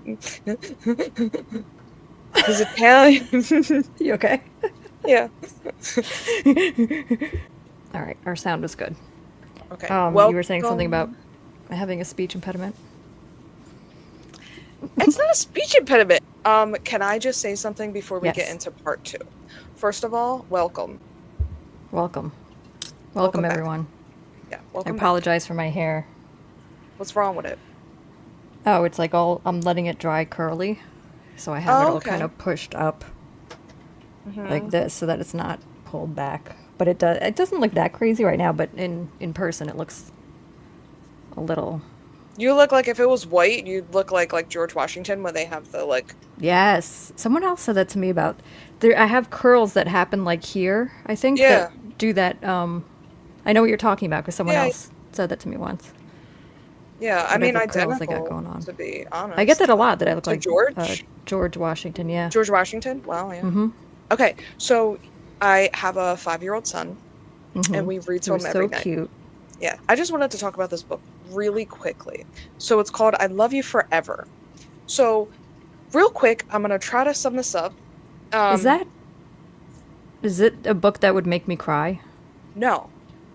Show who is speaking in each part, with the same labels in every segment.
Speaker 1: He's Italian.
Speaker 2: You okay?
Speaker 1: Yeah.
Speaker 2: All right, our sound is good.
Speaker 1: Okay.
Speaker 2: You were saying something about
Speaker 1: Welcome.
Speaker 2: having a speech impediment?
Speaker 1: It's not a speech impediment. Can I just say something before we get
Speaker 2: Yes.
Speaker 1: into part two? First of all, welcome.
Speaker 2: Welcome. Welcome,
Speaker 1: Welcome back.
Speaker 2: everyone.
Speaker 1: Yeah,
Speaker 2: I
Speaker 1: welcome back.
Speaker 2: apologize for my hair.
Speaker 1: What's wrong with it?
Speaker 2: Oh, it's like I'm letting it dry curly, so I have it
Speaker 1: Oh,
Speaker 2: all kind
Speaker 1: okay.
Speaker 2: of pushed up like
Speaker 1: Mm-hmm.
Speaker 2: this so that it's not pulled back. But it doesn't look that crazy right now, but in person it looks a little.
Speaker 1: You look like if it was white, you'd look like George Washington when they have the like.
Speaker 2: Yes. Someone else said that to me about there I have curls that happen like here, I think that
Speaker 1: Yeah.
Speaker 2: do that I know what you're talking about because someone
Speaker 1: Yeah.
Speaker 2: else said that to me once.
Speaker 1: Yeah. I mean,
Speaker 2: Whatever curls I got
Speaker 1: identical,
Speaker 2: going on.
Speaker 1: to be
Speaker 2: I get that
Speaker 1: honest.
Speaker 2: a lot that I look
Speaker 1: To
Speaker 2: like
Speaker 1: George?
Speaker 2: George Washington, yeah.
Speaker 1: George Washington? Wow, yeah.
Speaker 2: Mhm.
Speaker 1: Okay, so I have a 5-year-old son, and
Speaker 2: Mhm.
Speaker 1: we read
Speaker 2: He
Speaker 1: to
Speaker 2: was
Speaker 1: him every
Speaker 2: so
Speaker 1: night.
Speaker 2: cute.
Speaker 1: Yeah, I just wanted to talk about this book really quickly. So it's called I Love You Forever. So, real quick, I'm gonna try to sum this up.
Speaker 2: Is
Speaker 1: Um,
Speaker 2: that is it a book that would make me cry?
Speaker 1: no,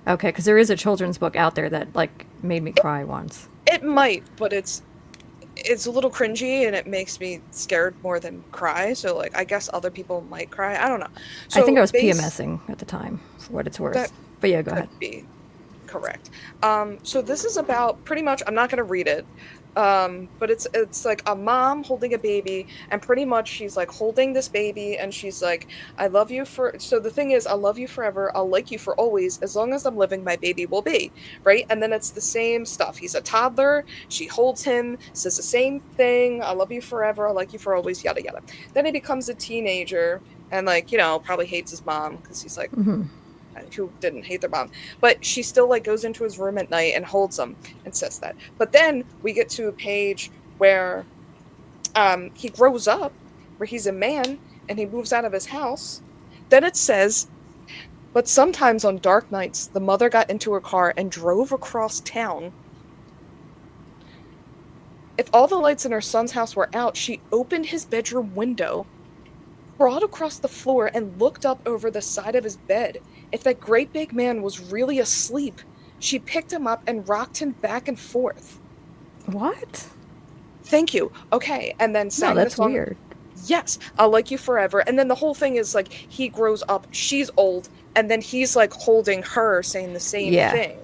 Speaker 2: Okay, because there is a children's book out there that like made me cry once.
Speaker 1: it might, but it's a little cringy and it makes me scared more than cry. So like, I guess other people might cry. I don't know.
Speaker 2: I think
Speaker 1: So
Speaker 2: I was
Speaker 1: base
Speaker 2: PMSing at the time, for what it's
Speaker 1: that
Speaker 2: worth. But yeah, go
Speaker 1: could
Speaker 2: ahead.
Speaker 1: be. Correct. So this is about pretty much, I'm not gonna read it. But it's like a mom holding a baby, and pretty much she's like holding this baby and she's like, I love you for so the thing is, I love you forever, I'll like you for always, as long as I'm living, my baby will be, right? And then it's the same stuff. He's a toddler, she holds him, says the same thing, I love you forever, I like you for always, yada yada. Then he becomes a teenager and like, probably hates his mom because he's like, who didn't hate their mom, but she still like goes into his room at night and holds him and says that. But then we get to a page where he grows up, where he's a man and he moves out of his house. Then it says, but sometimes on dark nights the mother got into her car and drove across town. If all the lights in her son's house were out, she opened his bedroom window, crawled across the floor, and looked up over the side of his bed. If that great big man was really asleep, she picked him up and rocked him back and forth.
Speaker 2: What?
Speaker 1: Thank you. Okay. And then
Speaker 2: No,
Speaker 1: sang the
Speaker 2: that's
Speaker 1: song,
Speaker 2: weird.
Speaker 1: Yes, I'll like you forever. And then the whole thing is like he grows up, she's old, and then he's like holding her, saying the same
Speaker 2: Yeah.
Speaker 1: thing.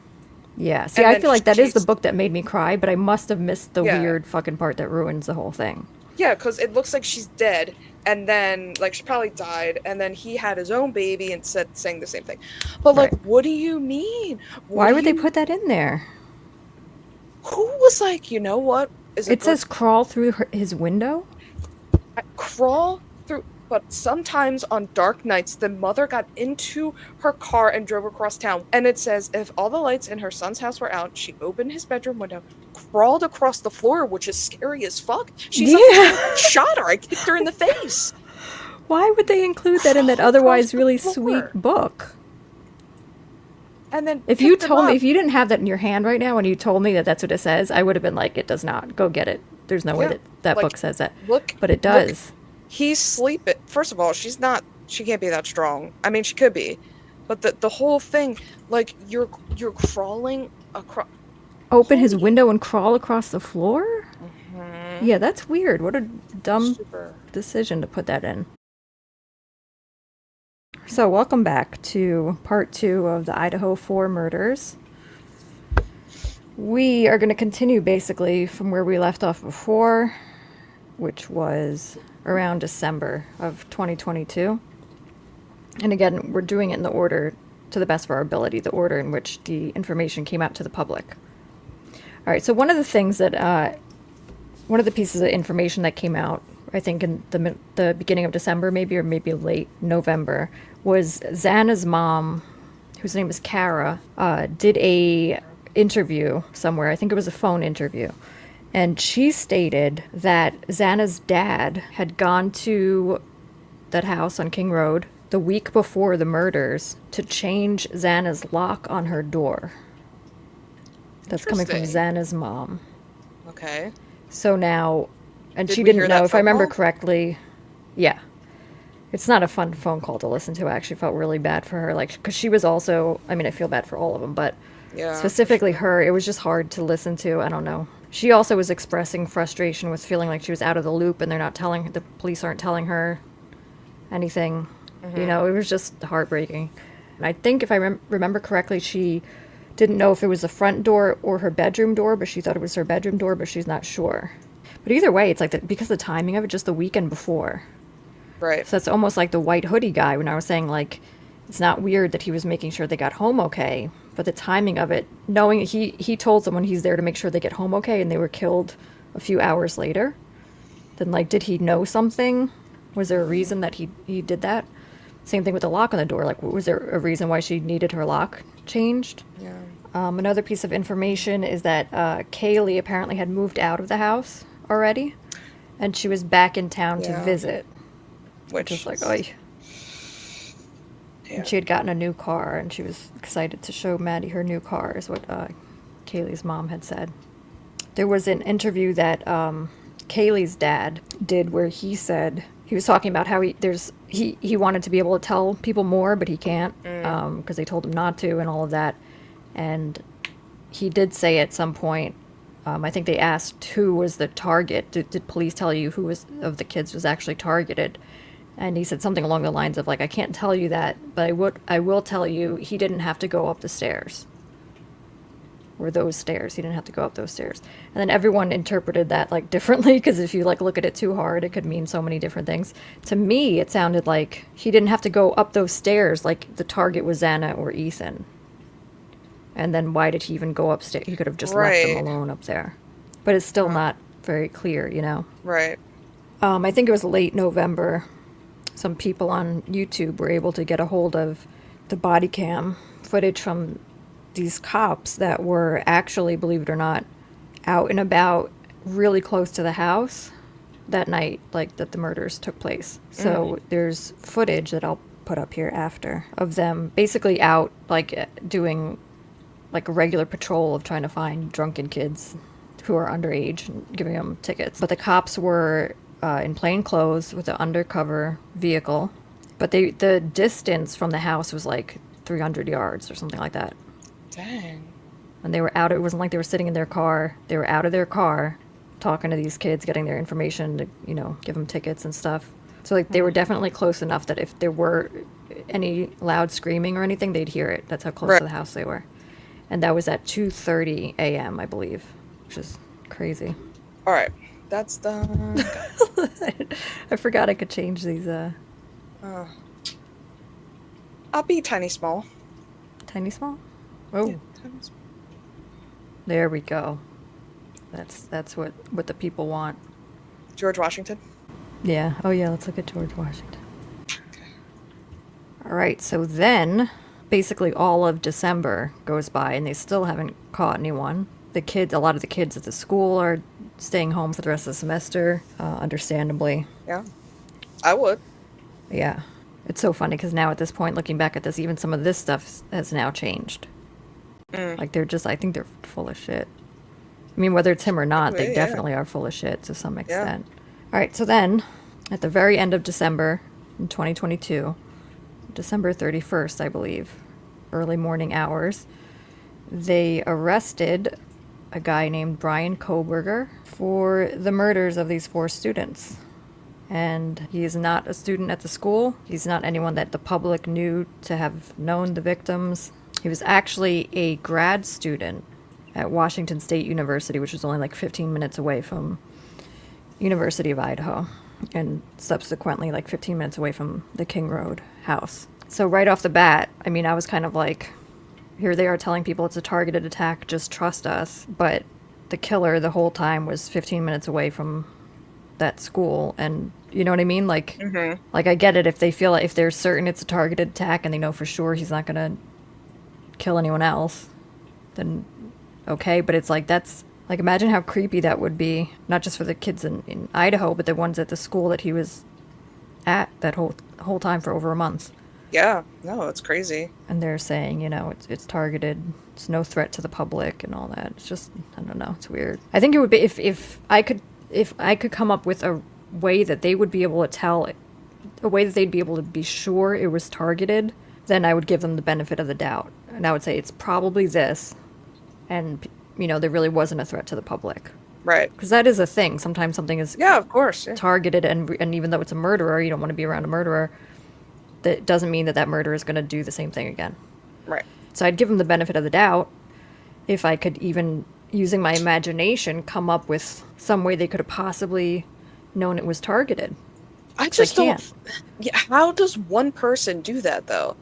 Speaker 2: Yeah. See,
Speaker 1: And
Speaker 2: I
Speaker 1: then
Speaker 2: feel like that is the
Speaker 1: she's,
Speaker 2: book that made me cry, but I must have missed the
Speaker 1: yeah.
Speaker 2: weird fucking part that ruins the whole thing.
Speaker 1: Yeah, because it looks like she's dead. And then, like, she probably died. And then he had his own baby and saying the same thing. But, like,
Speaker 2: Right.
Speaker 1: what do you mean? What
Speaker 2: Why
Speaker 1: do
Speaker 2: would they
Speaker 1: you
Speaker 2: put that in there?
Speaker 1: Who was like, you know what is a
Speaker 2: It
Speaker 1: good
Speaker 2: says crawl through his window?
Speaker 1: crawl through? But sometimes on dark nights, the mother got into her car and drove across town. And it says, if all the lights in her son's house were out, she opened his bedroom window, crawled across the floor, which is scary as fuck. She's like, I
Speaker 2: Yeah.
Speaker 1: shot her. I kicked her in the face.
Speaker 2: Why would they include that in that
Speaker 1: Crawled across
Speaker 2: otherwise
Speaker 1: the
Speaker 2: really sweet
Speaker 1: floor.
Speaker 2: book?
Speaker 1: And then
Speaker 2: If you
Speaker 1: picked him
Speaker 2: told me,
Speaker 1: up.
Speaker 2: if you didn't have that in your hand right now and you told me that that's what it says, I would have been like, it does not. Go get it. There's no way
Speaker 1: Yeah.
Speaker 2: that that
Speaker 1: Like,
Speaker 2: book says that.
Speaker 1: look,
Speaker 2: But it
Speaker 1: look,
Speaker 2: does.
Speaker 1: he's sleeping. First of all, she can't be that strong. I mean, she could be. But the whole thing, like you're crawling across.
Speaker 2: Open his
Speaker 1: Holy.
Speaker 2: window and crawl across the floor?
Speaker 1: Mhm.
Speaker 2: Yeah, that's weird. What a dumb
Speaker 1: Super.
Speaker 2: decision to put that in. So, welcome back to part 2 of the Idaho 4 murders. We are going to continue basically from where we left off before, which was around December of 2022. And again, we're doing it in the order, to the best of our ability, the order in which the information came out to the public. All right, so one of the things that, one of the pieces of information that came out, I think in the beginning of December, maybe, or maybe late November, was Xana's mom, whose name is Kara, did a interview somewhere. I think it was a phone interview. And she stated that Xana's dad had gone to that house on King Road the week before the murders to change Xana's lock on her door. That's coming from
Speaker 1: Interesting.
Speaker 2: Xana's mom.
Speaker 1: Okay.
Speaker 2: So now And
Speaker 1: Did
Speaker 2: she
Speaker 1: we
Speaker 2: didn't
Speaker 1: hear
Speaker 2: know,
Speaker 1: that
Speaker 2: if I
Speaker 1: phone
Speaker 2: remember
Speaker 1: call?
Speaker 2: correctly. Yeah. It's not a fun phone call to listen to. I actually felt really bad for her, like, because she was also, I mean, I feel bad for all of them, but
Speaker 1: Yeah, for
Speaker 2: specifically
Speaker 1: sure.
Speaker 2: her, it was just hard to listen to. I don't know. She also was expressing frustration with feeling like she was out of the loop and they're not telling, the police aren't telling her anything. You
Speaker 1: Mm-hmm.
Speaker 2: know, it was just heartbreaking. And I think if I remember correctly, she didn't know if it was the front door or her bedroom door, but she thought it was her bedroom door, but she's not sure. But either way, it's like because the timing of it, just the weekend before.
Speaker 1: Right.
Speaker 2: So it's almost like the white hoodie guy when I was saying, like, it's not weird that he was making sure they got home okay, but the timing of it, knowing he told someone he's there to make sure they get home okay and they were killed a few hours later, then, like, did he know something? Was there a reason that he did that? Same thing with the lock on the door. Like, was there a reason why she needed her lock changed?
Speaker 1: Yeah.
Speaker 2: Another piece of information is that Kaylee apparently had moved out of the house already, and she was back in town to
Speaker 1: Yeah.
Speaker 2: visit, which was
Speaker 1: Which
Speaker 2: like,
Speaker 1: is,
Speaker 2: oh. And
Speaker 1: yeah.
Speaker 2: she had gotten a new car, and she was excited to show Maddie her new car, is what Kaylee's mom had said. There was an interview that Kaylee's dad did where he said he was talking about how he wanted to be able to tell people more, but he can't
Speaker 1: Mm.
Speaker 2: because they told him not to and all of that. And he did say at some point, I think they asked who was the target. Did police tell you who was of the kids was actually targeted? And he said something along the lines of, like, I can't tell you that, but I will tell you he didn't have to go up the stairs. Or those stairs. He didn't have to go up those stairs. And then everyone interpreted that, like, differently, because if you, like, look at it too hard, it could mean so many different things. To me, it sounded like he didn't have to go up those stairs, like the target was Xana or Ethan. And then why did he even go upstairs? He could have just left them
Speaker 1: Right.
Speaker 2: alone up there. But it's still
Speaker 1: Uh,
Speaker 2: not very clear, you know?
Speaker 1: right.
Speaker 2: I think it was late November. Some people on YouTube were able to get a hold of the body cam footage from these cops that were actually, believe it or not, out and about really close to the house that night, like that the murders took place.
Speaker 1: Mm.
Speaker 2: So there's footage that I'll put up here after of them basically out, like, doing like a regular patrol of trying to find drunken kids who are underage and giving them tickets. But the cops were in plain clothes with an undercover vehicle. But the distance from the house was like 300 yards or something like that.
Speaker 1: Dang.
Speaker 2: And they were out. It wasn't like they were sitting in their car. They were out of their car talking to these kids, getting their information to, give them tickets and stuff. So, like, they were definitely close enough that if there were any loud screaming or anything, they'd hear it. That's how close
Speaker 1: Right.
Speaker 2: to the house they were. And that was at 2:30 a.m., I believe, which is crazy.
Speaker 1: All right. That's done.
Speaker 2: I forgot I could change these
Speaker 1: Uh, I'll be tiny small.
Speaker 2: tiny small.
Speaker 1: Yeah,
Speaker 2: Oh,
Speaker 1: tiny small.
Speaker 2: there we go. That's what the people want.
Speaker 1: George Washington.
Speaker 2: Yeah. Oh yeah, let's look at George Washington. All right, so then basically all of December goes by and they still haven't caught anyone. A lot of the kids at the school are staying home for the rest of the semester, understandably.
Speaker 1: Yeah, I would.
Speaker 2: Yeah. It's so funny because now at this point, looking back at this, even some of this stuff has now changed.
Speaker 1: Mm.
Speaker 2: Like, I think they're full of shit. I mean, whether it's him or not, they
Speaker 1: Yeah.
Speaker 2: definitely are full of shit to some
Speaker 1: Yeah.
Speaker 2: extent. All right, so then at the very end of December in 2022, December 31st, I believe, early morning hours, they arrested a guy named Bryan Kohberger for the murders of these 4 students. And he is not a student at the school. He's not anyone that the public knew to have known the victims. He was actually a grad student at Washington State University, which was only like 15 minutes away from University of Idaho, and subsequently like 15 minutes away from the King Road house. So right off the bat, I mean, I was kind of like, here they are telling people it's a targeted attack, just trust us. But the killer the whole time was 15 minutes away from that school, and you know what I mean?
Speaker 1: Mm-hmm.
Speaker 2: Like I get it if they're certain it's a targeted attack and they know for sure he's not gonna kill anyone else, then okay. But it's like, that's like, imagine how creepy that would be, not just for the kids in Idaho, but the ones at the school that he was at that whole time for over a month.
Speaker 1: Yeah. No, it's crazy.
Speaker 2: And they're saying, it's targeted, it's no threat to the public and all that. It's just, I don't know, it's weird. I think it would be, if I could if I could come up with a way that they would be able to tell, a way that they'd be able to be sure it was targeted, then I would give them the benefit of the doubt. And I would say it's probably this, and, there really wasn't a threat to the public.
Speaker 1: Right.
Speaker 2: Because that is a thing. Sometimes something is
Speaker 1: Yeah, of course. Yeah.
Speaker 2: targeted, and even though it's a murderer, you don't want to be around a murderer, that doesn't mean that that murderer is going to do the same thing again.
Speaker 1: Right.
Speaker 2: So I'd give them the benefit of the doubt if I could even, using my imagination, come up with some way they could have possibly known it was targeted.
Speaker 1: I just
Speaker 2: can't.
Speaker 1: don't. Yeah, how does one person do that though?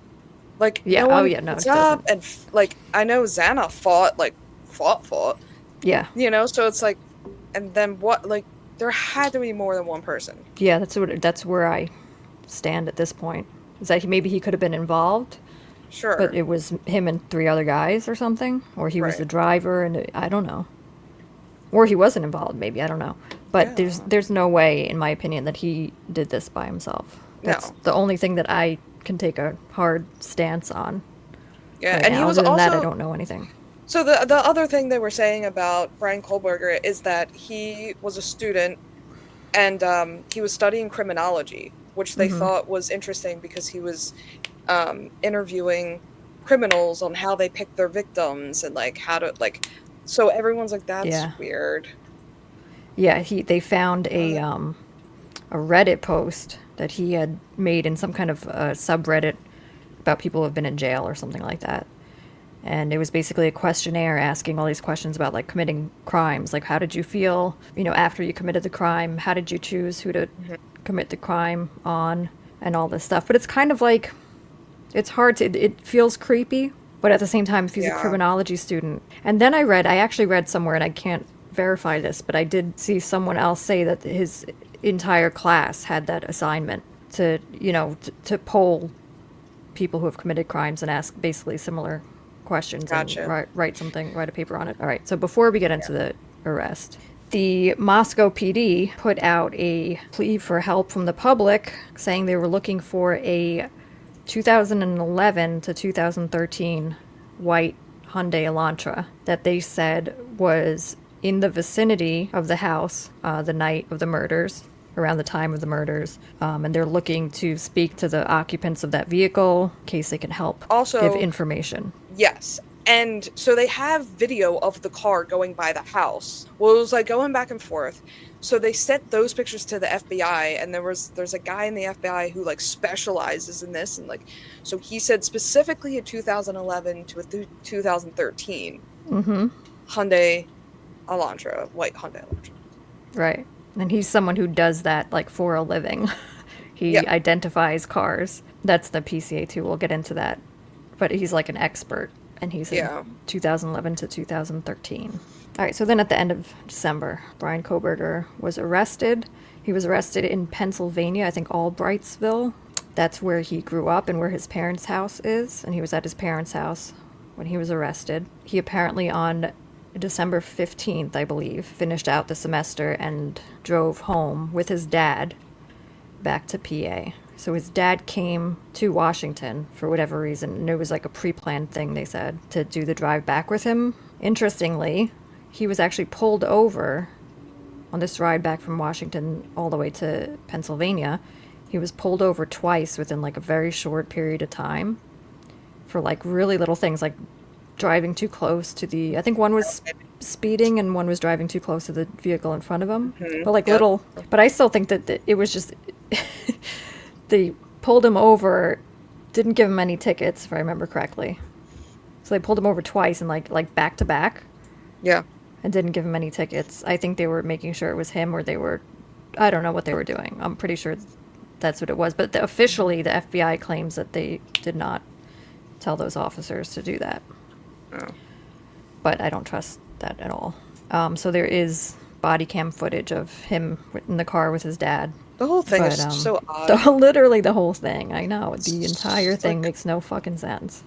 Speaker 1: Like,
Speaker 2: Yeah.
Speaker 1: no one
Speaker 2: Oh, yeah. No,
Speaker 1: gets
Speaker 2: it
Speaker 1: up
Speaker 2: doesn't.
Speaker 1: and like I know Xana fought.
Speaker 2: Yeah.
Speaker 1: So it's like, and then what? Like, there had to be more than one person.
Speaker 2: Yeah. That's where I stand at this point. Is that maybe he could have been involved,
Speaker 1: Sure.
Speaker 2: but it was him and three other guys or something, or he was
Speaker 1: Right.
Speaker 2: the driver, and I don't know, or he wasn't involved. Maybe, I don't know. But
Speaker 1: Yeah.
Speaker 2: there's no way, in my opinion, that he did this by himself. That's
Speaker 1: No.
Speaker 2: the only thing that I can take a hard stance on.
Speaker 1: Yeah,
Speaker 2: Right
Speaker 1: and
Speaker 2: now.
Speaker 1: he was
Speaker 2: Other than that, I
Speaker 1: also.
Speaker 2: don't know anything.
Speaker 1: So the other thing they were saying about Bryan Kohberger is that he was a student and he was studying criminology, which they
Speaker 2: Hmm.
Speaker 1: thought was interesting because he was interviewing criminals on how they pick their victims and like how to like. So everyone's like, that's
Speaker 2: Yeah.
Speaker 1: weird.
Speaker 2: Yeah, they found
Speaker 1: Uh,
Speaker 2: a Reddit post that he had made in some kind of subreddit about people who have been in jail or something like that. And it was basically a questionnaire asking all these questions about like committing crimes, like how did you feel, after you committed the crime? How did you choose who to
Speaker 1: mhm.
Speaker 2: commit the crime on, and all this stuff. But it's kind of like, it's hard to, it feels creepy, but at the same time, if he's a
Speaker 1: Yeah.
Speaker 2: criminology student. And then I actually read somewhere, and I can't verify this, but I did see someone else say that his entire class had that assignment to, to poll people who have committed crimes and ask basically similar questions and
Speaker 1: Gotcha.
Speaker 2: write a paper on it. All right, so before we get into the arrest, the Moscow PD put out a plea for help from the public, saying they were looking for a 2011 to 2013 white Hyundai Elantra that they said was in the vicinity of the house the night of the murders, around the time of the murders. And they're looking to speak to the occupants of that vehicle in case they can help
Speaker 1: Also,
Speaker 2: give information.
Speaker 1: yes. And so they have video of the car going by the house. Well, it was like going back and forth. So they sent those pictures to the FBI, and there's a guy in the FBI who like specializes in this, and like, so he said specifically a 2011 to a 2013
Speaker 2: Mm-hmm.
Speaker 1: Hyundai Elantra, white Hyundai Elantra.
Speaker 2: Right. And he's someone who does that like for a living. He
Speaker 1: Yep.
Speaker 2: identifies cars. That's the PCA too. We'll get into that. But he's like an expert, and he's in
Speaker 1: Yeah.
Speaker 2: 2011 to 2013. All right, so then at the end of December, Bryan Kohberger was arrested. He was arrested in Pennsylvania, I think Albrightsville. That's where he grew up and where his parents' house is. And he was at his parents' house when he was arrested. He apparently, on December 15th, I believe, finished out the semester and drove home with his dad back to PA. So his dad came to Washington for whatever reason, and it was like a pre-planned thing, they said, to do the drive back with him. Interestingly, he was actually pulled over on this ride back from Washington all the way to Pennsylvania. He was pulled over twice within like a very short period of time for like really little things, like driving too close to I think one was speeding and one was driving too close to the vehicle in front of him. But like
Speaker 1: Yep.
Speaker 2: little, but I still think that it was just, they pulled him over, didn't give him any tickets, if I remember correctly. So they pulled him over twice and like back to back,
Speaker 1: Yeah.
Speaker 2: and didn't give him any tickets. I think they were making sure it was him, or I don't know what they were doing. I'm pretty sure that's what it was. But officially, the FBI claims that they did not tell those officers to do that.
Speaker 1: Oh.
Speaker 2: But I don't trust that at all. So there is body cam footage of him in the car with his dad.
Speaker 1: The whole thing
Speaker 2: But
Speaker 1: is so odd.
Speaker 2: literally the whole thing. I know the entire
Speaker 1: It's
Speaker 2: thing
Speaker 1: like-
Speaker 2: makes no fucking sense.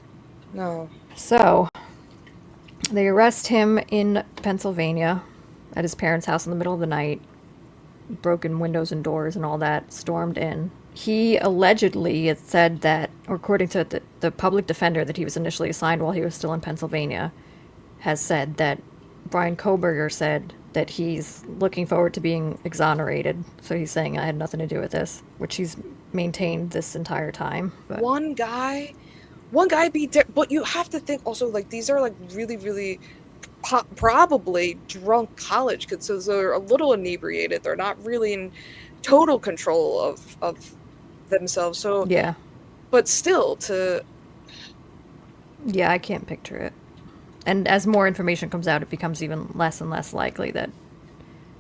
Speaker 1: No.
Speaker 2: So they arrest him in Pennsylvania at his parents' house in the middle of the night. Broken windows and doors and all that, stormed in. He allegedly, it said that, or according to the public defender that he was initially assigned while he was still in Pennsylvania, has said that Bryan Kohberger said that he's looking forward to being exonerated. So he's saying I had nothing to do with this, which he's maintained this entire time. But
Speaker 1: One guy, but you have to think also like these are like really, really probably drunk college kids, so they're a little inebriated. They're not really in total control of themselves. So,
Speaker 2: yeah,
Speaker 1: but still, to
Speaker 2: yeah, I can't picture it. And as more information comes out, it becomes even less and less likely that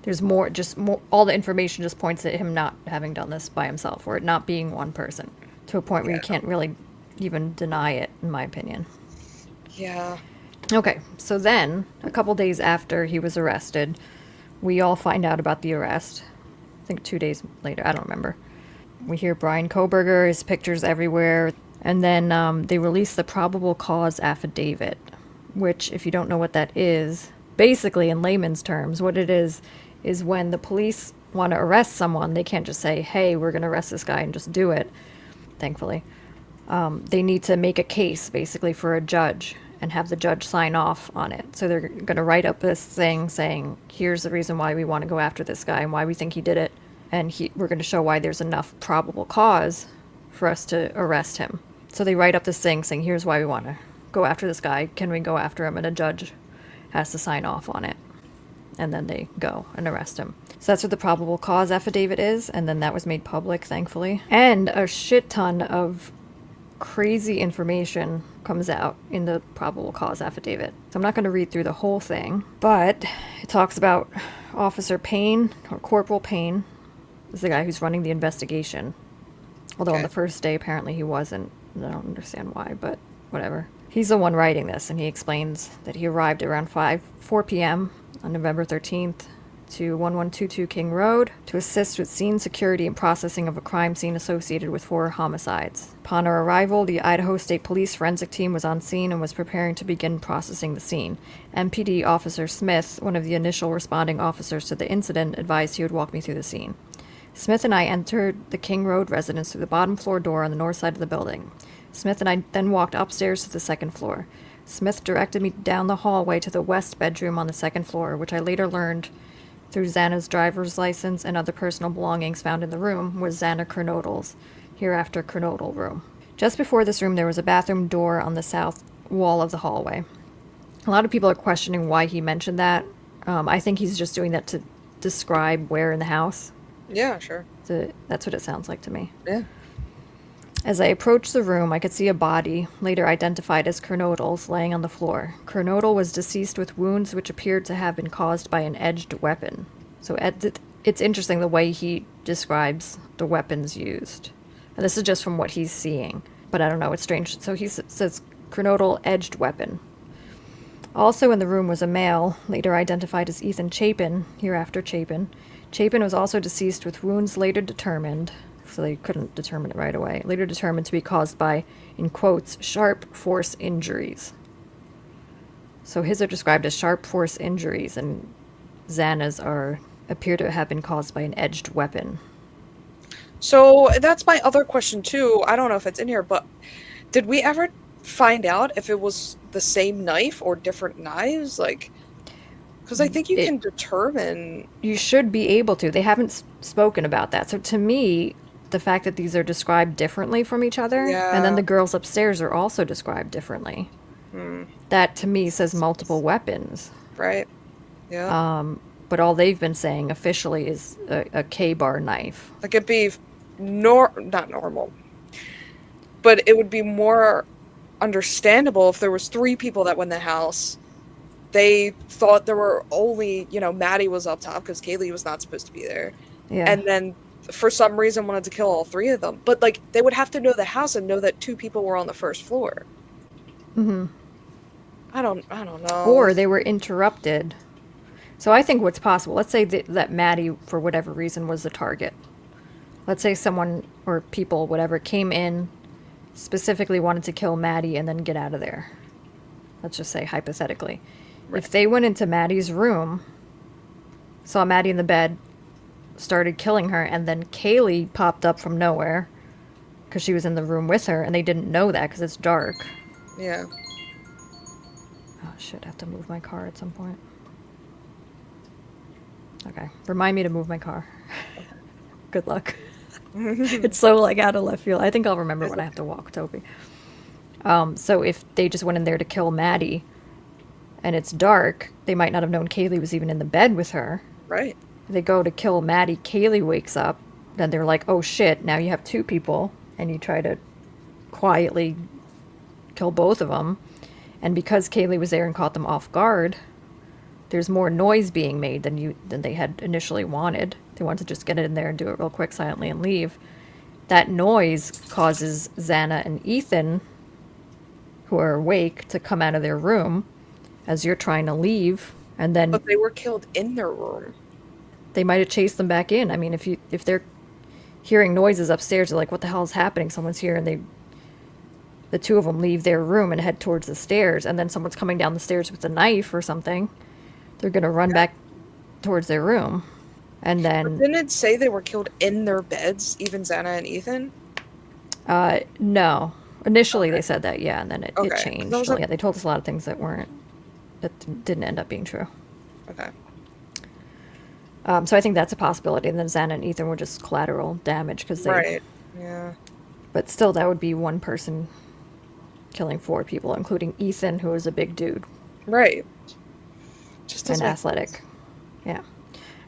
Speaker 2: there's more, just more, all the information just points at him not having done this by himself or it not being one person to a point where you
Speaker 1: yeah,
Speaker 2: can't really even deny it, in my opinion.
Speaker 1: yeah,
Speaker 2: Okay, so then, a couple days after he was arrested, we all find out about the arrest. I think 2 days later, I don't remember. We hear Bryan Kohberger, his pictures everywhere, and then they release the probable cause affidavit, which, if you don't know what that is, basically in layman's terms, what it is when the police want to arrest someone, they can't just say, hey, we're going to arrest this guy and just do it, thankfully. They need to make a case, basically, for a judge and have the judge sign off on it. So they're going to write up this thing saying, here's the reason why we want to go after this guy and why we think he did it. And we're going to show why there's enough probable cause for us to arrest him. So they write up this thing saying, here's why we want to go after this guy. Can we go after him? And a judge has to sign off on it. And then they go and arrest him. So that's what the probable cause affidavit is. And then that was made public, thankfully. And a shit ton of crazy information comes out in the probable cause affidavit. So I'm not going to read through the whole thing, but it talks about Officer Payne, or Corporal Payne, is the guy who's running the investigation. Although on
Speaker 1: okay,
Speaker 2: the first day, apparently he wasn't. I don't understand why, but whatever. He's the one writing this, and he explains that he arrived around 4 p.m. on November 13th to 1122 King Road to assist with scene security and processing of a crime scene associated with 4 homicides. Upon our arrival, the Idaho State Police forensic team was on scene and was preparing to begin processing the scene. MPD Officer Smith, one of the initial responding officers to the incident, advised he would walk me through the scene. Smith and I entered the King Road residence through the bottom floor door on the north side of the building. Smith and I then walked upstairs to the second floor. Smith directed me down the hallway to the west bedroom on the second floor, which I later learned through Xana's driver's license and other personal belongings found in the room was Xana Kernodle's, hereafter Kernodle room. Just before this room, there was a bathroom door on the south wall of the hallway. A lot of people are questioning why he mentioned that. I think he's just doing that to describe where in the house.
Speaker 1: yeah, sure,
Speaker 2: That's what it sounds like to me.
Speaker 1: yeah,
Speaker 2: As I approached the room, I could see a body, later identified as Kernodle's, laying on the floor. Kernodle was deceased with wounds which appeared to have been caused by an edged weapon. So it's interesting the way he describes the weapons used. And this is just from what he's seeing. But I don't know, it's strange. So he says Kernodle edged weapon. Also in the room was a male, later identified as Ethan Chapin, hereafter Chapin. Chapin was also deceased with wounds later determined, so they couldn't determine it right away, later determined to be caused by, in quotes, sharp force injuries. So his are described as sharp force injuries, and Xana's appear to have been caused by an edged weapon.
Speaker 1: so that's my other question too. I don't know if it's in here, but did we ever find out if it was the same knife or different knives? Like, because I think you
Speaker 2: It
Speaker 1: can determine.
Speaker 2: You should be able to. They haven't spoken about that. So to me, the fact that these are described differently from each other, and then
Speaker 1: Yeah.
Speaker 2: the girls upstairs are also described differently,
Speaker 1: Hmm.
Speaker 2: that to me says multiple weapons.
Speaker 1: Right. Yeah.
Speaker 2: But all they've been saying officially is a K-bar knife.
Speaker 1: Like it'd be not normal, but it would be more understandable if there was 3 people that went in the house. They thought there were only, Maddie was up top because Kaylee was not supposed to be there.
Speaker 2: Yeah.
Speaker 1: And then for some reason wanted to kill all 3 of them. But like they would have to know the house and know that 2 people were on the first floor. I don't know.
Speaker 2: Or they were interrupted. So I think what's possible, let's say that Maddie, for whatever reason, was the target. Let's say someone or people, whatever, came in, specifically wanted to kill Maddie and then get out of there. Let's just say hypothetically.
Speaker 1: Right.
Speaker 2: If they went into Maddie's room, saw Maddie in the bed, started killing her, and then Kaylee popped up from nowhere because she was in the room with her, and they didn't know that because it's dark.
Speaker 1: Yeah.
Speaker 2: Oh shit, I have to move my car at some point. Okay. Remind me to move my car. Good luck. It's so like out of left field. I think I'll remember when I have to walk Toby. So if they just went in there to kill Maddie and it's dark, they might not have known Kaylee was even in the bed with her.
Speaker 1: Right.
Speaker 2: They go to kill Maddie, Kaylee wakes up, then they're like, oh shit, now you have two people, and you try to quietly kill both of them. And because Kaylee was there and caught them off guard, there's more noise being made than they had initially wanted. They wanted to just get in there and do it real quick, silently, and leave. That noise causes Xana and Ethan, who are awake, to come out of their room as you're trying to leave, and then
Speaker 1: But they were killed in their room.
Speaker 2: they might have chased them back in. I mean, if they're hearing noises upstairs, they're like, "What the hell is happening? Someone's here!" And the two of them leave their room and head towards the stairs, and then someone's coming down the stairs with a knife or something. They're gonna run back towards their room, and
Speaker 1: But
Speaker 2: then
Speaker 1: didn't it say they were killed in their beds, even Xana and Ethan?
Speaker 2: no. Initially,
Speaker 1: Okay.
Speaker 2: they said that, yeah, and then it
Speaker 1: Okay. 'Cause I
Speaker 2: changed.
Speaker 1: was
Speaker 2: Well,
Speaker 1: like,
Speaker 2: yeah, they told us a lot of things that didn't end up being true.
Speaker 1: okay.
Speaker 2: So I think that's a possibility. And then Xana and Ethan were just collateral damage because they.
Speaker 1: Right. Yeah.
Speaker 2: But still, that would be one person killing four people, including Ethan, who was a big dude
Speaker 1: Right. Just
Speaker 2: and
Speaker 1: doesn't make
Speaker 2: athletic.
Speaker 1: sense.
Speaker 2: Yeah.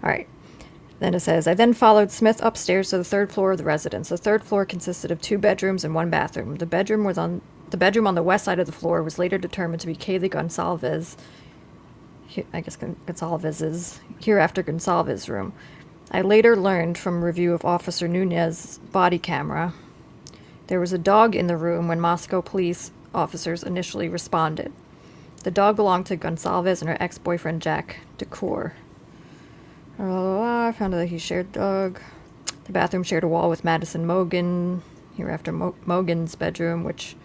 Speaker 2: All right. Then it says, I then followed Smith upstairs to the third floor of the residence. The third floor consisted of two bedrooms and one bathroom. The bedroom on the west side of the floor was later determined to be Kaylee Gonsalves. I guess Gonsalves's, hereafter Gonsalves' room. I later learned from review of Officer Nunez's body camera there was a dog in the room when Moscow police officers initially responded. The dog belonged to Gonsalves and her ex-boyfriend Jack Decour. I found out that he shared dog. The bathroom shared a wall with Madison Mogan, hereafter Mogan's bedroom, which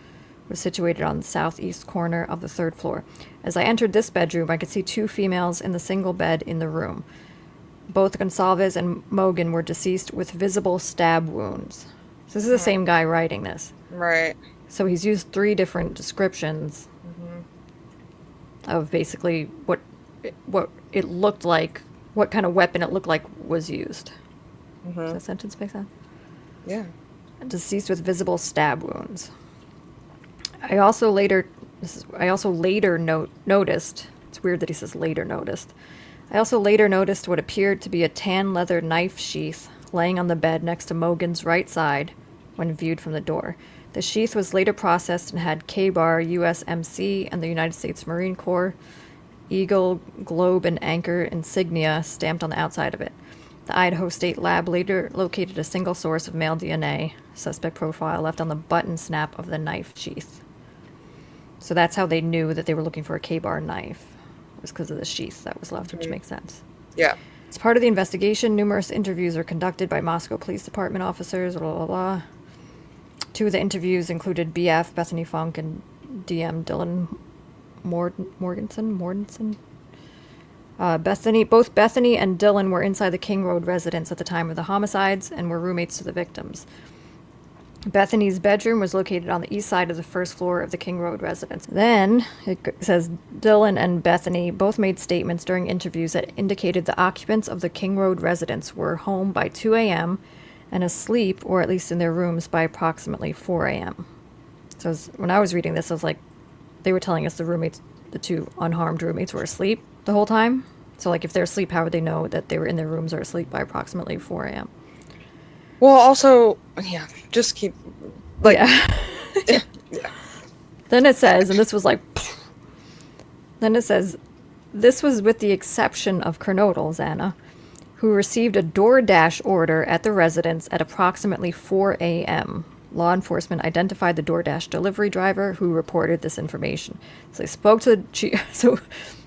Speaker 2: was situated on the southeast corner of the third floor. As I entered this bedroom, I could see two females in the single bed in the room. Both Gonsalves and Mogan were deceased with visible stab wounds. So this is the same guy writing this.
Speaker 1: Right.
Speaker 2: So he's used three different descriptions of basically what it looked like, what kind of weapon it looked like was used. Does that sentence make sense?
Speaker 1: Yeah.
Speaker 2: Deceased with visible stab wounds. I also later noticed. It's weird that he says later noticed. I also later noticed what appeared to be a tan leather knife sheath laying on the bed next to Mogan's right side when viewed from the door. The sheath was later processed and had K-Bar, USMC, and the United States Marine Corps Eagle, Globe, and Anchor insignia stamped on the outside of it. The Idaho State Lab later located a single source of male DNA, suspect profile, left on the button snap of the knife sheath. So that's how they knew that they were looking for a K-Bar knife. It was because of the sheath that was left, which makes sense.
Speaker 1: Yeah.
Speaker 2: As part of the investigation, numerous interviews were conducted by Moscow Police Department officers, blah, blah, blah. Two of the interviews included BF, Bethany Funk, and DM Dylan Mordenson. Both Bethany and Dylan were inside the King Road residence at the time of the homicides and were roommates to the victims. Bethany's bedroom was located on the east side of the first floor of the King Road residence. Then, it says Dylan and Bethany both made statements during interviews that indicated the occupants of the King Road residence were home by 2 a.m. and asleep, or at least in their rooms, by approximately 4 a.m. So when I was reading this, I was like, they were telling us the two unharmed roommates were asleep the whole time. So like if they're asleep, how would they know that they were in their rooms or asleep by approximately 4 a.m.?
Speaker 1: Well, also, yeah, just keep, like,
Speaker 2: Yeah.
Speaker 1: yeah.
Speaker 2: Then it says, and this was like, then it says, this was with the exception of Kernodle, Xana, who received a DoorDash order at the residence at approximately 4 a.m. Law enforcement identified the DoorDash delivery driver who reported this information. So they spoke to the chief. So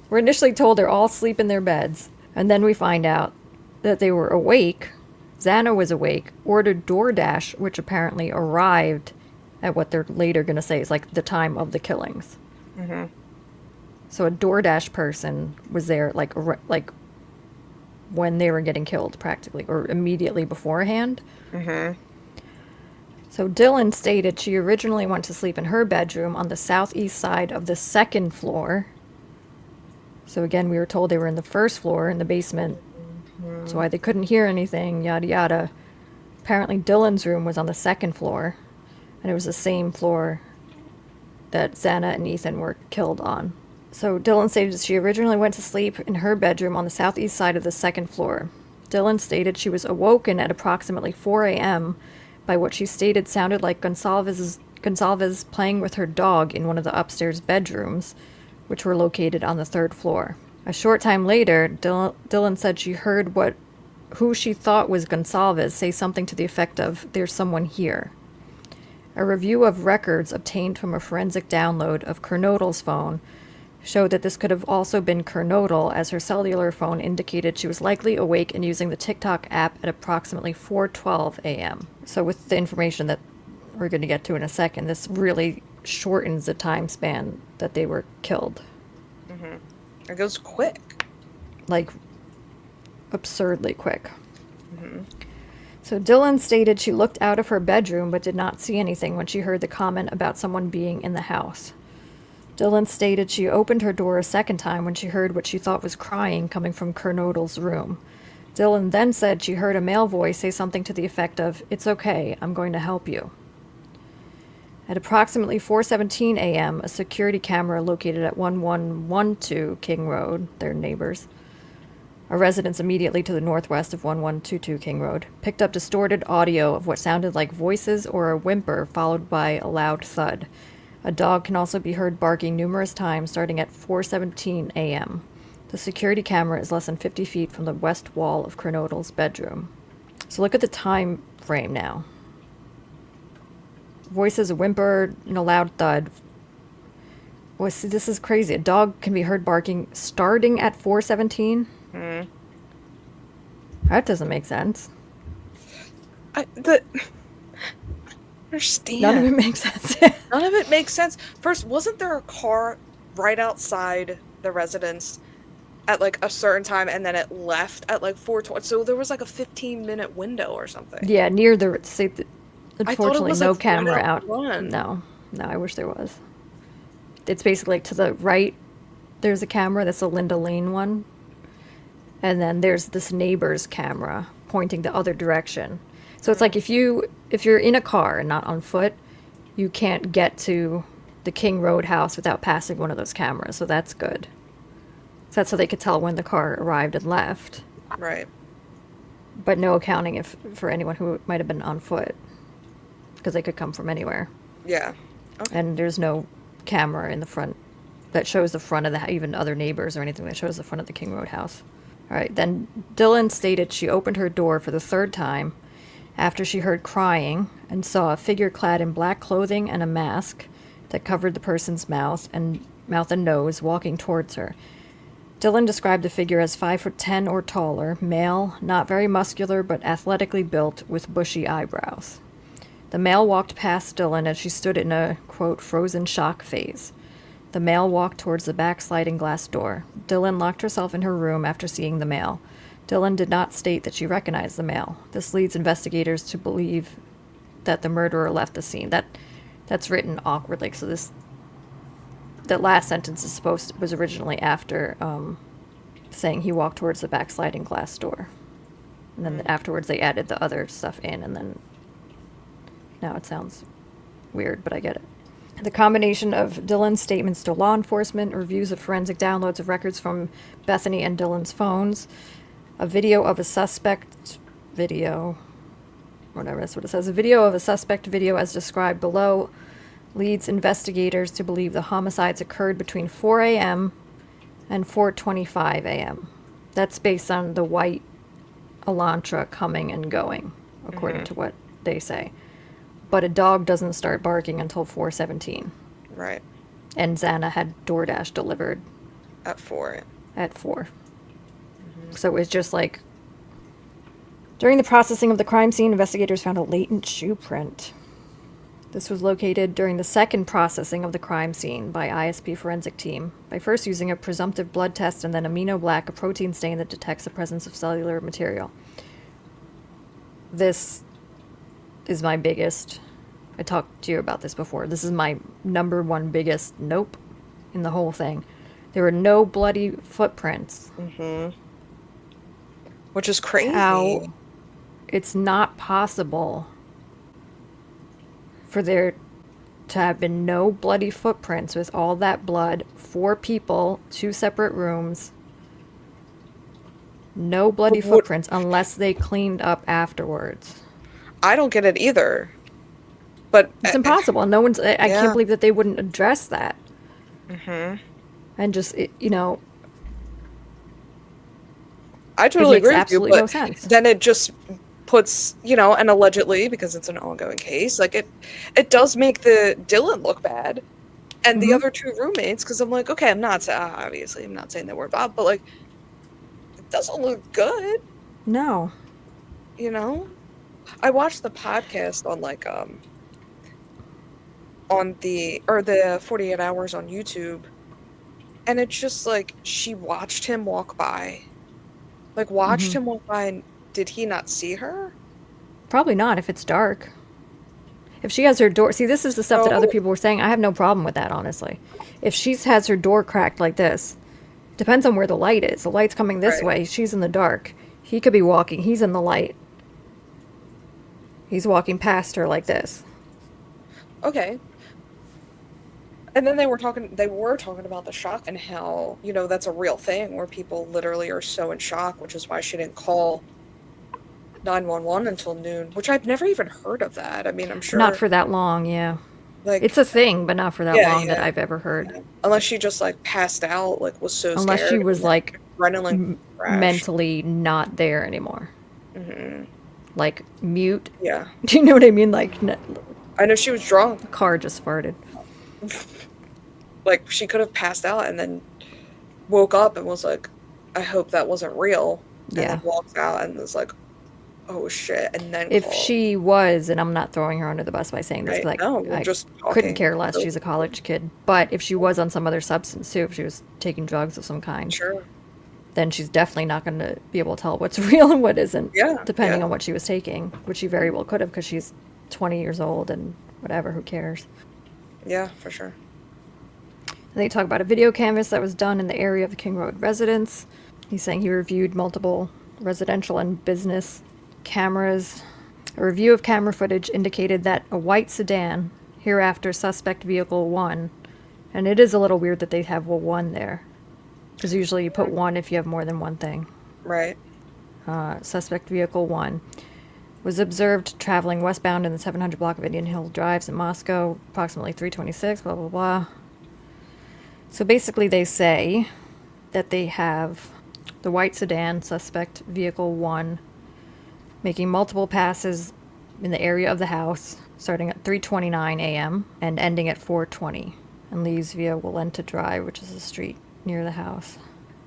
Speaker 2: we're initially told they're all asleep in their beds, and then we find out that they were awake. Xana was awake, ordered DoorDash, which apparently arrived at what they're later going to say is like the time of the killings. So a DoorDash person was there like when they were getting killed practically, or immediately beforehand. So Dylan stated she originally went to sleep in her bedroom on the southeast side of the second floor. So again, we were told they were in the first floor in the basement. That's why they couldn't hear anything, yada yada. Apparently, Dylan's room was on the second floor, and it was the same floor that Xana and Ethan were killed on. So Dylan stated she originally went to sleep in her bedroom on the southeast side of the second floor. Dylan stated she was awoken at approximately 4 a.m. by what she stated sounded like Gonsalves playing with her dog in one of the upstairs bedrooms, which were located on the third floor. A short time later, Dylan said she heard who she thought was Gonsalves say something to the effect of, "There's someone here." A review of records obtained from a forensic download of Kernodle's phone showed that this could have also been Kernodle, as her cellular phone indicated she was likely awake and using the TikTok app at approximately 4:12 a.m. So with the information that we're going to get to in a second, this really shortens the time span that they were killed.
Speaker 1: It goes quick.
Speaker 2: Like, absurdly quick. So Dylan stated she looked out of her bedroom but did not see anything when she heard the comment about someone being in the house. Dylan stated she opened her door a second time when she heard what she thought was crying coming from Kernodle's room. Dylan then said she heard a male voice say something to the effect of, "It's okay, I'm going to help you." At approximately 4:17 a.m., a security camera located at 1112 King Road, their neighbors, a residence immediately to the northwest of 1122 King Road, picked up distorted audio of what sounded like voices or a whimper followed by a loud thud. A dog can also be heard barking numerous times starting at 4:17 a.m. The security camera is less than 50 feet from the west wall of Kernodle's bedroom. So look at the time frame now. Voices, a whimper, and a loud thud. Well, see, this is crazy. A dog can be heard barking starting at 4:17? That doesn't make sense.
Speaker 1: I understand.
Speaker 2: None of it makes sense.
Speaker 1: None of it makes sense. First, wasn't there a car right outside the residence at like a certain time, and then it left at like 4:20? So there was like a 15-minute window or something.
Speaker 2: Yeah, near the...
Speaker 1: I thought it
Speaker 2: Unfortunately,
Speaker 1: was
Speaker 2: no
Speaker 1: like
Speaker 2: camera
Speaker 1: right
Speaker 2: out.
Speaker 1: front.
Speaker 2: No, I wish there was. It's basically like to the right, there's a camera, that's a Linda Lane one. And then there's this neighbor's camera pointing the other direction. So it's like if you're in a car and not on foot, you can't get to the King Road house without passing one of those cameras. So that's good. So that's so they could tell when the car arrived and left.
Speaker 1: Right.
Speaker 2: But no accounting for anyone who might have been on foot, because they could come from anywhere.
Speaker 1: Yeah. Okay.
Speaker 2: And there's no camera in the front that shows the front of even other neighbors or anything that shows the front of the King Road house. All right, then Dylan stated she opened her door for the third time after she heard crying and saw a figure clad in black clothing and a mask that covered the person's mouth and nose walking towards her. Dylan described the figure as 5'10" or taller, male, not very muscular but athletically built with bushy eyebrows. The male walked past Dylan as she stood in a, quote, frozen shock phase. The male walked towards the back sliding glass door. Dylan locked herself in her room after seeing the male. Dylan did not state that she recognized the male. This leads investigators to believe that the murderer left the scene. That's written awkwardly, so that last sentence was originally after saying he walked towards the back sliding glass door. And then afterwards they added the other stuff in, and then now it sounds weird, but I get it. The combination of Dylan's statements to law enforcement, reviews of forensic downloads of records from Bethany and Dylan's phones, a video of a suspect video, whatever, that's what it says, a video of a suspect video as described below, leads investigators to believe the homicides occurred between 4 a.m. and 4:25 a.m. That's based on the white Elantra coming and going, according to what they say. But a dog doesn't start barking until 4:17.
Speaker 1: Right.
Speaker 2: And Xana had DoorDash delivered
Speaker 1: At 4.
Speaker 2: at 4. So it was just like... During the processing of the crime scene, investigators found a latent shoe print. This was located during the second processing of the crime scene by ISP forensic team, by first using a presumptive blood test and then AminoBlack, a protein stain that detects the presence of cellular material. This is my biggest... I talked to you about this before. This is my number one biggest nope in the whole thing. There were no bloody footprints.
Speaker 1: which is
Speaker 2: how
Speaker 1: crazy.
Speaker 2: it's not possible for there to have been no bloody footprints with all that blood, 4 people, 2 separate rooms, no bloody
Speaker 1: What,
Speaker 2: footprints unless they cleaned up afterwards.
Speaker 1: I don't get it either. But
Speaker 2: It's impossible. No one's. I can't
Speaker 1: yeah,
Speaker 2: believe that they wouldn't address that
Speaker 1: hmm
Speaker 2: and just,
Speaker 1: I
Speaker 2: it
Speaker 1: totally
Speaker 2: makes
Speaker 1: agree with you.
Speaker 2: absolutely no
Speaker 1: But
Speaker 2: sense.
Speaker 1: then it just puts, and allegedly, because it's an ongoing case, like it does make the Dylan look bad and the
Speaker 2: Mm-hmm.
Speaker 1: other two roommates. Because I'm like, okay, obviously I'm not saying they were Bob, but like it doesn't look good,
Speaker 2: No.
Speaker 1: you know. I watched the podcast on like on the 48 hours on YouTube, and it's just like she watched him walk by. Like watched
Speaker 2: Mm-hmm.
Speaker 1: him walk by, and did he not see her?
Speaker 2: Probably not if it's dark. If she has her door, see, this is the stuff that other
Speaker 1: So
Speaker 2: people were saying. I have no problem with that, honestly. If she has her door cracked like this, depends on where the light is. The light's coming this
Speaker 1: right.
Speaker 2: way. She's in the dark. He could be walking. He's in the light. He's walking past her like this.
Speaker 1: Okay. And then they were talking about the shock and how, that's a real thing where people literally are so in shock, which is why she didn't call 911 until noon, which I've never even heard of that. I mean, I'm
Speaker 2: Not
Speaker 1: sure
Speaker 2: for that long, yeah. It's
Speaker 1: like
Speaker 2: a thing, but not for that
Speaker 1: yeah,
Speaker 2: long that
Speaker 1: yeah,
Speaker 2: I've ever heard.
Speaker 1: yeah. Unless she just like passed out, like was so
Speaker 2: Unless she
Speaker 1: scared
Speaker 2: was
Speaker 1: and then
Speaker 2: like
Speaker 1: adrenaline crashed.
Speaker 2: mentally not there anymore.
Speaker 1: Hmm.
Speaker 2: Like mute.
Speaker 1: Yeah.
Speaker 2: Do you know what I mean? Like,
Speaker 1: I know she was drunk.
Speaker 2: the car just farted.
Speaker 1: Like she could have passed out and then woke up and was like, I hope that wasn't real. And
Speaker 2: Yeah.
Speaker 1: then walks out and was like, oh shit, and then
Speaker 2: If
Speaker 1: called.
Speaker 2: she was, and I'm not throwing her under the bus by saying this
Speaker 1: Right?
Speaker 2: because
Speaker 1: No, we're
Speaker 2: I
Speaker 1: just
Speaker 2: couldn't
Speaker 1: talking.
Speaker 2: care less. She's a college kid. But if she was on some other substance too, if she was taking drugs of some kind,
Speaker 1: Sure.
Speaker 2: then she's definitely not going to be able to tell what's real and what isn't,
Speaker 1: Yeah,
Speaker 2: depending
Speaker 1: yeah,
Speaker 2: on what she was taking, which she very well could have because she's 20 years old and whatever, who cares?
Speaker 1: yeah, for sure.
Speaker 2: And they talk about a video canvas that was done in the area of the King Road residence. He's saying he reviewed multiple residential and business cameras. A review of camera footage indicated that a white sedan, hereafter suspect vehicle 1, and it is a little weird that they have a 1 there, because usually you put 1 if you have more than one thing.
Speaker 1: Right.
Speaker 2: Suspect vehicle 1 was observed traveling westbound in the 700 block of Indian Hill Drives in Moscow, approximately 3:26, blah, blah, blah. So basically they say that they have the white sedan, suspect vehicle 1, making multiple passes in the area of the house, starting at 3:29 a.m. and ending at 4:20, and leaves via Walenta Drive, which is a street near the house.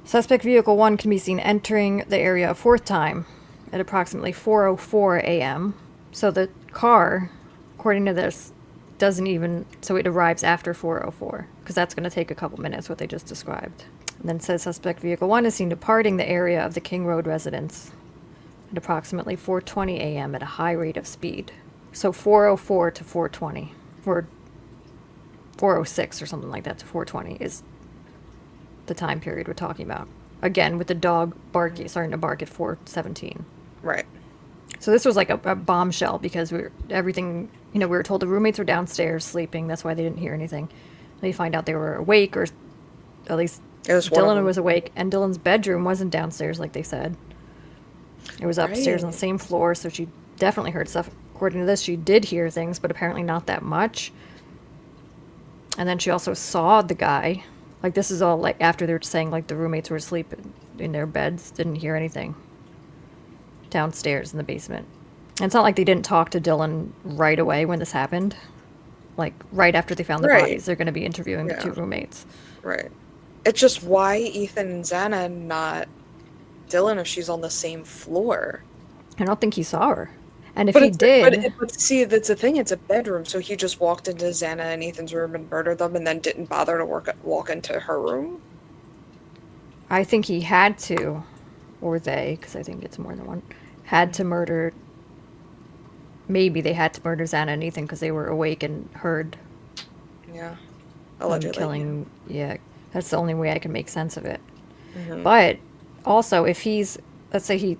Speaker 2: Suspect vehicle 1 can be seen entering the area a fourth time at approximately 4:04 a.m. So the car, according to this, doesn't even, so it arrives after 4:04, because that's going to take a couple minutes, what they just described. And then it says suspect vehicle 1 is seen departing the area of the King Road residence at approximately 4:20 a.m. at a high rate of speed. So 4:04 to 4:20, or 4:06 or something like that to 4:20 is the time period we're talking about. Again, with the dog barking, starting to bark at 4:17.
Speaker 1: Right.
Speaker 2: So this was like a bombshell because we were told the roommates were downstairs sleeping. That's why they didn't hear anything. They find out they were awake, or at least
Speaker 1: It was one of
Speaker 2: Dylan
Speaker 1: them.
Speaker 2: was awake, and Dylan's bedroom wasn't downstairs like they said. It was upstairs on the
Speaker 1: Right.
Speaker 2: same floor, so she definitely heard stuff. According to this, she did hear things, but apparently not that much. And then she also saw the guy. Like, this is all like after they were saying like the roommates were asleep in their beds, didn't hear anything downstairs in the basement. And it's not like they didn't talk to Dylan right away when this happened. Like right after they found the
Speaker 1: Right.
Speaker 2: bodies, they're going to be interviewing the two
Speaker 1: Yeah.
Speaker 2: roommates.
Speaker 1: Right. It's just why Ethan and Xana and not Dylan if she's on the same floor.
Speaker 2: I don't think he saw her. And if
Speaker 1: But
Speaker 2: he
Speaker 1: it's but
Speaker 2: did,
Speaker 1: it, but see, that's the thing. It's a bedroom, so he just walked into Xana and Ethan's room and murdered them, and then didn't bother to walk into her room.
Speaker 2: I think he had to, or they, because I think it's more than one, had to murder. Maybe they had to murder Xana and Ethan because they were awake and heard
Speaker 1: Yeah,
Speaker 2: them
Speaker 1: allegedly.
Speaker 2: killing. Yeah, that's the only way I can make sense of it.
Speaker 1: Yeah. Hmm.
Speaker 2: But also, if he's, let's say he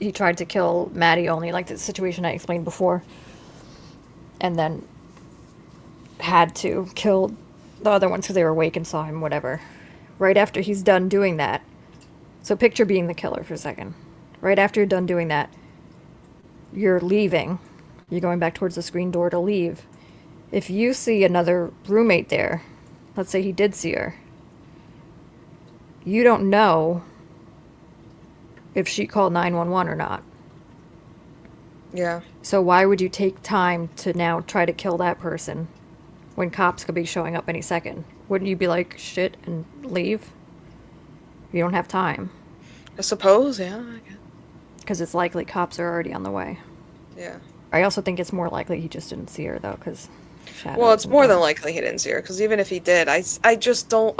Speaker 2: he tried to kill Maddie only, like the situation I explained before, and then had to kill the other ones because they were awake and saw him, whatever. Right after he's done doing that, so picture being the killer for a second. Right after you're done doing that, you're leaving. You're going back towards the screen door to leave. If you see another roommate there, let's say he did see her, you don't know if she called 911 or not.
Speaker 1: Yeah.
Speaker 2: So why would you take time to now try to kill that person when cops could be showing up any second? Wouldn't you be like, shit, and leave? You don't have time.
Speaker 1: I suppose, yeah.
Speaker 2: Because it's likely cops are already on the way.
Speaker 1: Yeah.
Speaker 2: I also think it's more likely he just didn't see her, though, because
Speaker 1: Well, it's more than likely he didn't see her, because even if he did, I just don't,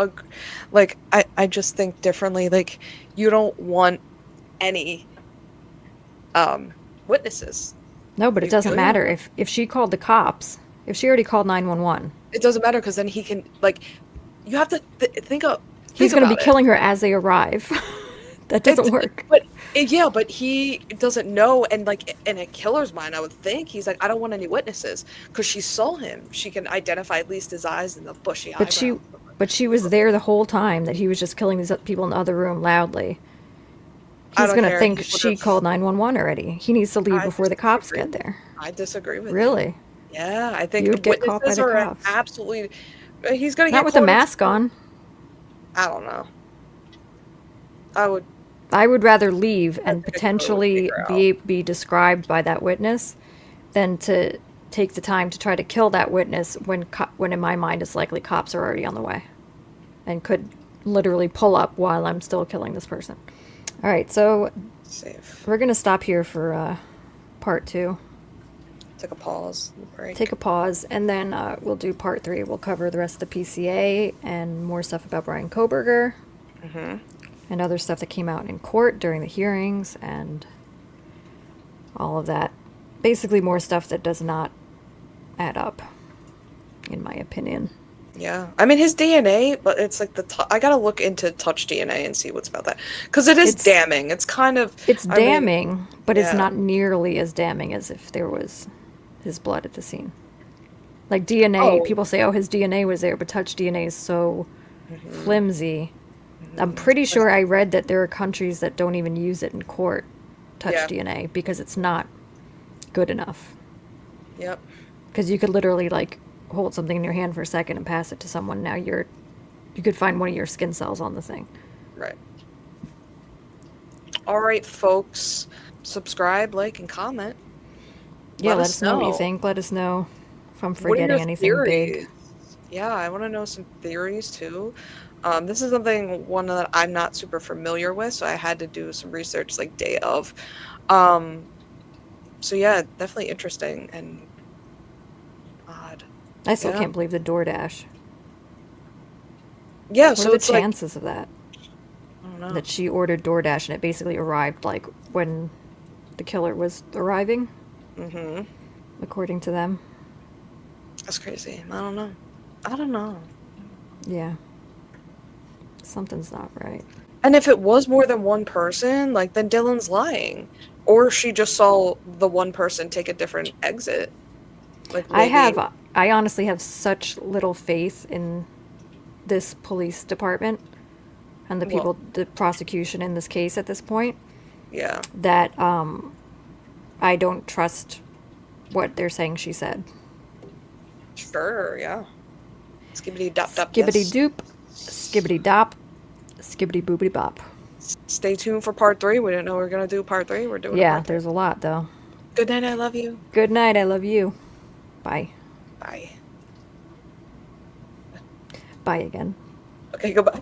Speaker 1: like, I just think differently. Like, you don't want any witnesses.
Speaker 2: No, but it doesn't matter. If she called the cops, if she already called 911.
Speaker 1: It doesn't matter, because then he can, like, you have to think of...
Speaker 2: He's going to be killing her as they arrive. That doesn't work.
Speaker 1: But yeah, but he doesn't know, and like in a killer's mind, I would think he's like, I don't want any witnesses, because she saw him. She can identify at least his eyes and the bushy eyebrows.
Speaker 2: But she was there the whole time that he was just killing these people in the other room loudly. He's going to think she called 911 already. He needs to leave before the cops get there.
Speaker 1: I disagree with you.
Speaker 2: Really?
Speaker 1: Yeah, I think
Speaker 2: you would get caught by the cops.
Speaker 1: Absolutely. He's going to get
Speaker 2: not with a mask on.
Speaker 1: I don't know.
Speaker 2: I would rather leave and potentially be described by that witness than to take the time to try to kill that witness when in my mind it's likely cops are already on the way and could literally pull up while I'm still killing this person. All right, so we're going to stop here for part 2.
Speaker 1: Take a pause. Break.
Speaker 2: Take a pause, and then we'll do part 3. We'll cover the rest of the PCA and more stuff about Bryan Kohberger.
Speaker 1: Mm-hmm.
Speaker 2: And other stuff that came out in court during the hearings and all of that. Basically more stuff that does not add up, in my opinion.
Speaker 1: Yeah. I mean, his DNA, but it's like I gotta look into Touch DNA and see what's about that. Because it's damning. It's kind of...
Speaker 2: It's damning, but it's not nearly as damning as if there was his blood at the scene. Like DNA, people say, oh, his DNA was there, but Touch DNA is so flimsy. I'm pretty sure I read that there are countries that don't even use it in court, Touch DNA, because it's not good enough.
Speaker 1: Yep.
Speaker 2: Because you could literally, like, hold something in your hand for a second and pass it to someone. Now you could find one of your skin cells on the thing.
Speaker 1: Right. All right, folks. Subscribe, like, and comment.
Speaker 2: Yeah, let us know what you think. Let us know if I'm forgetting anything big.
Speaker 1: Yeah, I want to know some theories, too. This is one that I'm not super familiar with, so I had to do some research like day of. So yeah, definitely interesting and odd.
Speaker 2: I still can't believe the DoorDash.
Speaker 1: Yeah,
Speaker 2: what
Speaker 1: so
Speaker 2: are the chances of that?
Speaker 1: I don't know.
Speaker 2: That she ordered DoorDash and it basically arrived like when the killer was arriving? Mm-hmm. According to them.
Speaker 1: That's crazy. I don't know.
Speaker 2: Yeah. Something's not right.
Speaker 1: And if it was more than one person, like, then Dylan's lying. Or she just saw the one person take a different exit. Like, maybe...
Speaker 2: I honestly have such little faith in this police department and the prosecution in this case at this point.
Speaker 1: Yeah.
Speaker 2: That I don't trust what they're saying she said.
Speaker 1: Sure, yeah. Skibbity dop dop.
Speaker 2: Skibbity doop. Skibbity dop. Skibbity boobity bop.
Speaker 1: Stay tuned for part 3. We didn't know we were going to do part 3. We're doing
Speaker 2: part 3. There's a lot, though.
Speaker 1: Good night, I love you.
Speaker 2: Good night, I love you. Bye.
Speaker 1: Bye.
Speaker 2: Bye again.
Speaker 1: Okay, goodbye.